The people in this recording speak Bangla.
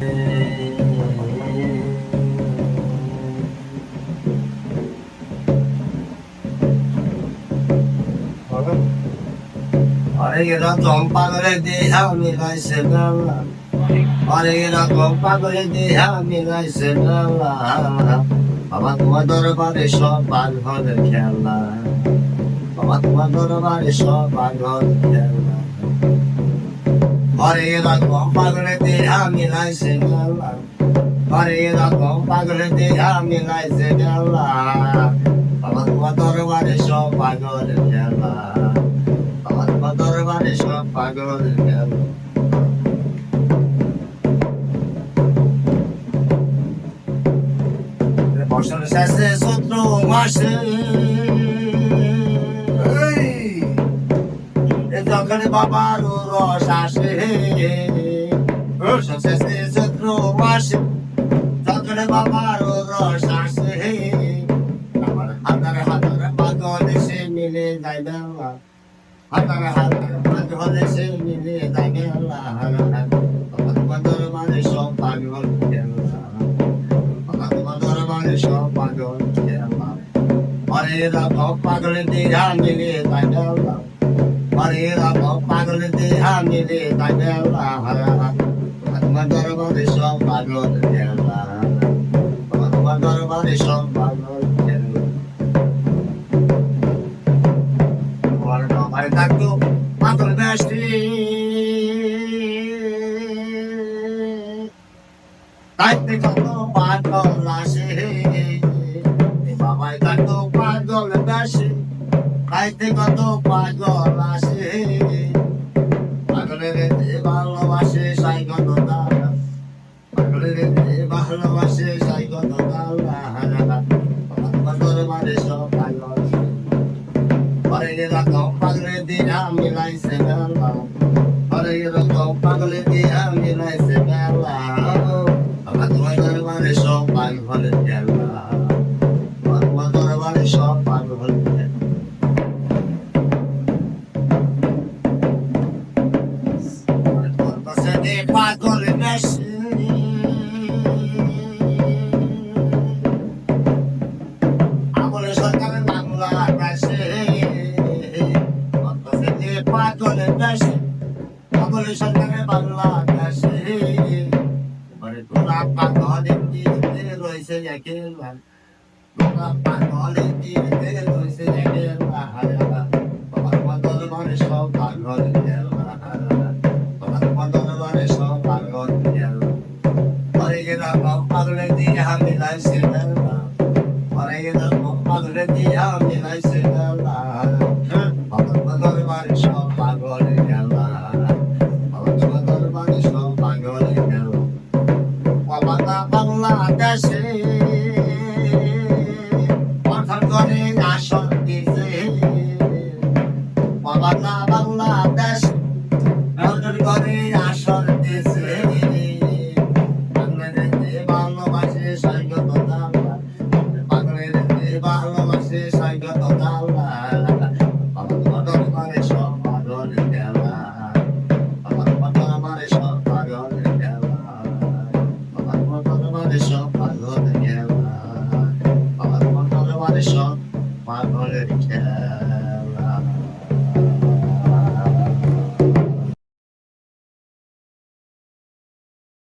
অনেক রকম পাগলের দেহা মিলাইছে মেলা, অনেক রকম পাগলের দেহা মিলাইছে মেলা। বাবা তোমার দরবারে সব পাগলের খেলা, বাবা তোমার দরবারে সব পাগলের খেলা। অনেক রকম পাগলের দেহা মিলাইছে মেলা, অনেক রকম পাগলের দেহা মিলাইছে মেলা। বাবা তোমার দরবারে সব পাগলের খেলা, বাবা দরবারে সব পাগলের খেলা। বছর শেষে চৈত্র মাসে যখন বাবার রস আসে, বছর শেষে চৈত্র মাসে যখন বাবার রস আসে, আমার হাতার হাতার পাগল সে মিলে যায় বেলা, হাতার হাতার পাগল সে মিলে যায় বেলা। তোমার দরবারে সব পাগল খেলা, তোমার দরবারে সব পাগল খেলা। অরে রকম পাগলের দেহা মিলে যায় বেলা, অরে রকম পাগলের দেহা মিলে যায় বেলা। তোমার দরবারে সব পাগল খেলা, তোমার দরবারে সব পাগল খেলা। তোমার বাবাই থাকতো পাগল বেশি, তাইতে কত পাগল আসে। বাবাই থাকতো পাগল বেশি, তাইতে কত পাগল আসে। পাগলের ভালোবাসে সাই কত দাদা, পাগলের ভালোবাসে সাই কত দাদা। তোমার দরবারে সব পাগল, অরে রকম পাগলের দেহা মিলাইছে মেলা, অরে রকম পাগলের দেহা মিলাইছে মেলা। তোমার দরবারে সব পাগলের খেলা, তোমার দরবারে সব পাগলের খেলা। পাগল বেশি আমলে সরকার বাংলা বেশি, পাগল বেশি আমলে সরকার বাংলা বেশি। তোরা পাগলের দিকে রয়েছে একেবারে, তোরা পাগলের দিকে রয়েছে একেবারে। তোমার দরবারে সব পাগল খেলা, তোমার দরবারে সব পাগল খেলা। অনেক রকম পাগলের দেহা মিলাইছে মেলা, অনেক রকম পাগলের দেহা মিলাইছে মেলা। তোমার দরবারে সব পাগল খেলা, তোমার দরবারে সব পাগল খেলা। বাংলাদেশে